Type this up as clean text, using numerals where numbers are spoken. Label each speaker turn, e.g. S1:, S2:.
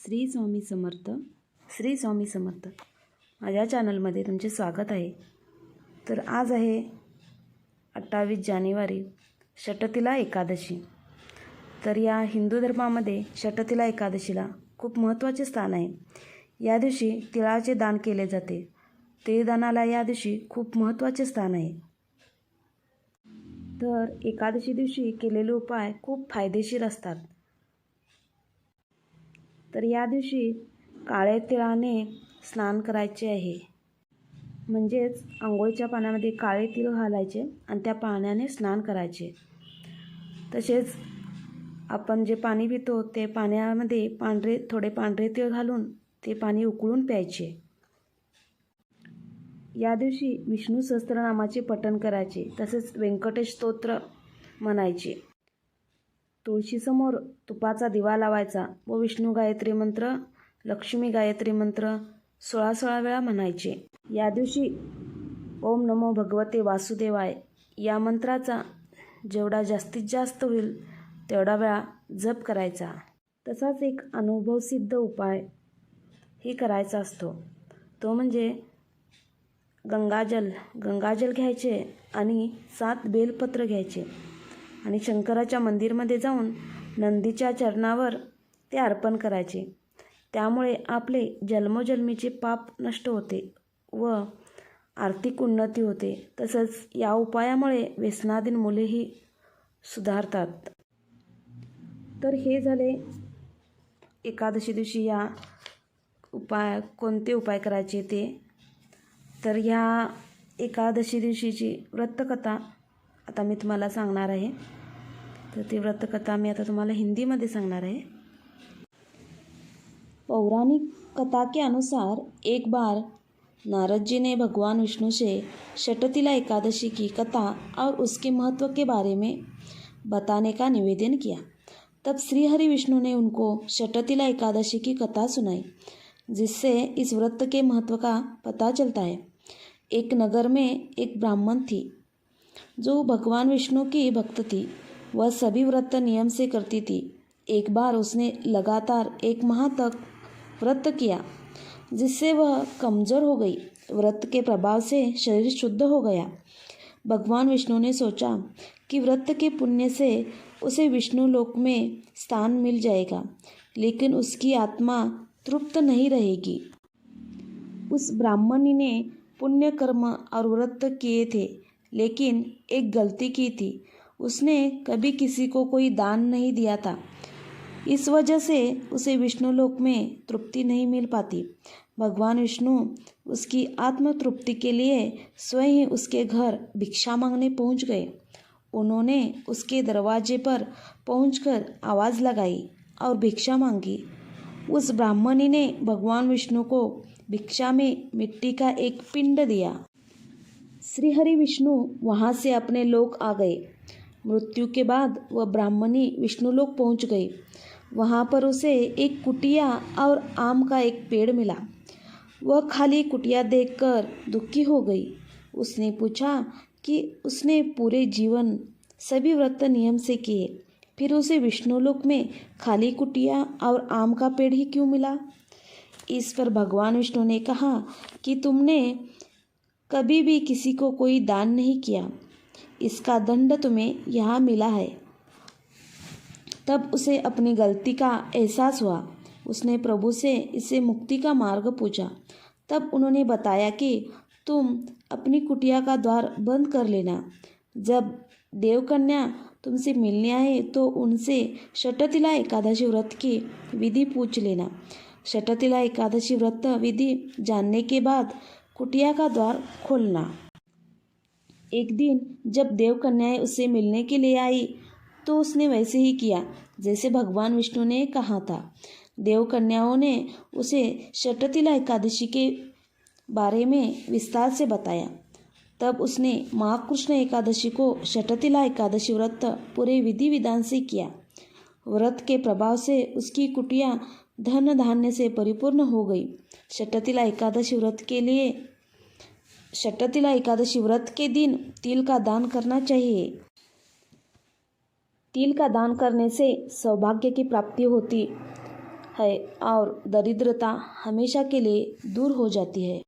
S1: श्री स्वामी समर्थ. श्री स्वामी समर्थ माझ्या चॅनलमध्ये तुमचे स्वागत आहे. तर आज आहे 28 जानेवारी षटतिला एकादशी. तर या हिंदू धर्मामध्ये षटतिला एकादशीला खूप महत्त्वाचे स्थान आहे. या दिवशी तिळाचे दान केले जाते. तिळदानाला या दिवशी खूप महत्त्वाचे स्थान आहे. तर एकादशी दिवशी केलेले उपाय खूप फायदेशीर असतात. तर या दिवशी काळे तिळाने स्नान करायचे आहे. म्हणजेच आंघोळीच्या पाण्यामध्ये काळे तीळ घालायचे आणि त्या पाण्याने स्नान करायचे. तसेच आपण जे पाणी पितो ते पाण्यामध्ये थोडे पांढरे तीळ घालून ते पाणी उकळून प्यायचे. या दिवशी विष्णू सहस्त्रनामाचे पठण करायचे. तसेच व्यंकटेश स्तोत्र म्हणायचे. तुळशीसमोर तुपाचा दिवा लावायचा व विष्णू गायत्री मंत्र, लक्ष्मी गायत्री मंत्र 16 वेळा म्हणायचे. या दिवशी ओम नमो भगवते वासुदेवाय या मंत्राचा जेवढा जास्तीत जास्त होईल तेवढा वेळा जप करायचा. तसाच एक अनुभवसिद्ध उपाय हे करायचा असतो. तो म्हणजे गंगाजल घ्यायचे आणि 7 बेलपत्र घ्यायचे आणि शंकराच्या मंदिरमध्ये जाऊन नंदीच्या चरणावर ते अर्पण करायचे. त्यामुळे आपले जन्मोजन्मीचे पाप नष्ट होते व आर्थिक उन्नती होते. तसंच या उपायामुळे व्यसनाधीन मुलेही सुधारतात. तर हे झाले एकादशी दिवशी या कोणते उपाय करायचे ते. तर ह्या एकादशी दिवशीची व्रतकथा आता मी तुम्हाला सांगणार आहे. तर ती व्रतकथा मी आता तुम्हाला हिंदीमध्ये सांगणार आहे. पौराणिक कथा के अनुसार एक बार नारद जी ने भगवान विष्णु से षटतिला एकादशी की कथा और उसके महत्व के बारे में बताने का निवेदन किया. तब श्री हरि विष्णु ने उनको षटतिला एकादशी की कथा सुनाई, जिससे इस व्रत के महत्व का पता चलता है. एक नगर में एक ब्राह्मण थी जो भगवान विष्णु की भक्त थी. वह सभी व्रत नियम से करती थी. एक बार उसने लगातार 1 माह तक व्रत किया, जिससे वह कमज़ोर हो गई. व्रत के प्रभाव से शरीर शुद्ध हो गया. भगवान विष्णु ने सोचा कि व्रत के पुण्य से उसे विष्णु लोक में स्थान मिल जाएगा, लेकिन उसकी आत्मा तृप्त नहीं रहेगी. उस ब्राह्मणी ने पुण्य कर्म और व्रत किए थे, लेकिन एक गलती की थी. उसने कभी किसी को कोई दान नहीं दिया था. इस वजह से उसे विष्णु लोक में तृप्ति नहीं मिल पाती. भगवान विष्णु उसकी आत्म तृप्ति के लिए स्वयं ही उसके घर भिक्षा मांगने पहुंच गए. उन्होंने उसके दरवाजे पर पहुंचकर आवाज़ लगाई और भिक्षा मांगी. उस ब्राह्मणी ने भगवान विष्णु को भिक्षा में मिट्टी का एक पिंड दिया. श्री हरि विष्णु वहाँ से अपने लोक आ गए. मृत्यु के बाद वह ब्राह्मणी विष्णुलोक पहुँच गई. वहाँ पर उसे एक कुटिया और आम का एक पेड़ मिला. वह खाली कुटिया देखकर दुखी हो गई. उसने पूछा कि उसने पूरे जीवन सभी व्रत नियम से किए, फिर उसे विष्णुलोक में खाली कुटिया और आम का पेड़ ही क्यों मिला. इस पर भगवान विष्णु ने कहा कि तुमने कभी भी किसी को कोई दान नहीं किया, इसका दंड तुम्हें यहाँ मिला है. तब उसे अपनी गलती का एहसास हुआ. उसने प्रभु से इसे मुक्ति का मार्ग पूछा. तब उन्होंने बताया कि तुम अपनी कुटिया का द्वार बंद कर लेना. जब देवकन्या तुमसे मिलने आए तो उनसे षटतिला एकादशी व्रत की विधि पूछ लेना. षटतिला एकादशी व्रत विधि जानने के बाद कुटिया का द्वार खोलना. एक दिन जब देवकन्याएं उससे मिलने के लिए आई तो उसने वैसे ही किया जैसे भगवान विष्णु ने कहा था. देवकन्याओं ने उसे षटतिला एकादशी के बारे में विस्तार से बताया. तब उसने माँ कृष्ण एकादशी को षटतिला एकादशी व्रत पूरे विधि विधान से किया. व्रत के प्रभाव से उसकी कुटिया धन धान्य से परिपूर्ण हो गई. षटतिला एकादशी व्रत के दिन तिल का दान करना चाहिए. तिल का दान करने से सौभाग्य की प्राप्ति होती है और दरिद्रता हमेशा के लिए दूर हो जाती है।